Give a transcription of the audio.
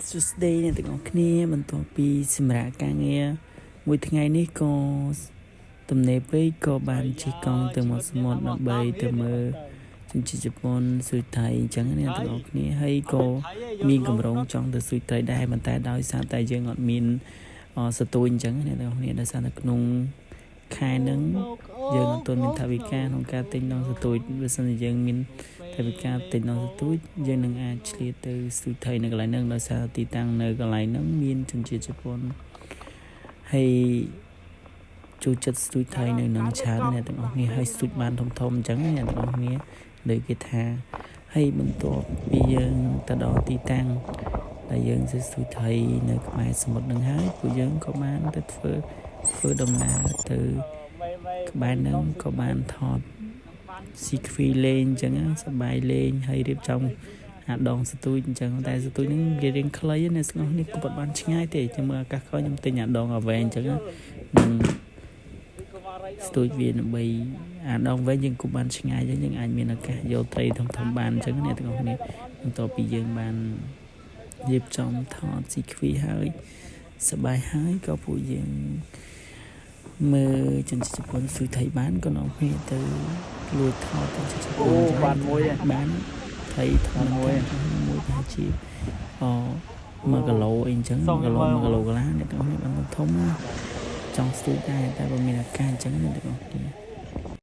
Tuesday អ្នកទាំងអស់គ្នាបន្ទាប់ពីសម្រាប់ការងារមួយថ្ងៃនេះក៏ទំនេរពេកក៏បានជិះកង់ទៅមកសមុទ្រដើម្បីទៅមើលជនជាតិជប៉ុនស៊ុយថៃអញ្ចឹងអ្នកទាំងអស់គ្នាហើយក៏មានកម្រងចង់ទៅស៊ុយថៃដែរប៉ុន្តែដោយសារតែយើងអត់មានសទួយអញ្ចឹងអ្នកទាំងអស់គ្នាដោយសារតែក្នុងខែហ្នឹងយើងអត់ទាន់មានថវិកាក្នុងការទិញដងសទួយបើសិនជាយើងមានថវិកាទិញដងសទួយយើងនឹងអាចឆ្លៀតទៅស៊ុយថៃនៅកន្លែងហ្នឹងដោយសារទីតាំងនៅកន្លែងហ្នឹងមានជនជាតិជប៉ុនហើយចូលចិត្តស៊ុយថៃនៅនឹងច្រើនអ្នកទាំងអស់គ្នាហើយស៊ុយបានធំអញ្ចឹងអ្នកទាំងអស់គ្នាលើគេថាហើយបន្ទាប់ពីយើងទៅដល់ទីតាំងដែលយើងស៊ុយថៃនៅក្បែរសមុទ្រនឹងហើយពួកយើងក៏បានទៅធ្វើដំណើរទៅក្បែរហ្នឹងក៏បានថតស៊ីខ្វីលេងអញ្ចឹងសប្បាយលេងហើយរៀបចំអាដងសទួយអញ្ចឹងតែសទួយហ្នឹងវារៀងខ្លីណាស្ងោះនេះក៏មិនបានឆ្ងាយទេចាំមើលអាកាសក្រោយខ្ញុំទិញអាដងអាវែងអញ្ចឹងនឹងស្ទួយវាដើម្បីអាដងវែងយើងគប់បានឆ្ងាយយើងអាចមានឱកាសយកត្រីធំបានអញ្ចឹងអ្នកទាំងអស់គ្នាបន្ទាប់ពីយើងបានរៀបចំថតស៊ីខ្វីហើយសប្បាយហើយក៏ពួកយើងមើលជនជាតិជប៉ុនស៊ុយថៃបានក៏នាំគ្នាទៅលួចថតជនជាតិជប៉ុនបានមួយបានថៃថតមួយប្រហែលជា1គីឡូអីអញ្ចឹង1គីឡូកន្លះអ្នកទាំងអស់គ្នាបានធំចង់ស្ទួយដែរតែបើមានឱកាសអញ្ចឹងអ្នកទាំងអស់គ្នា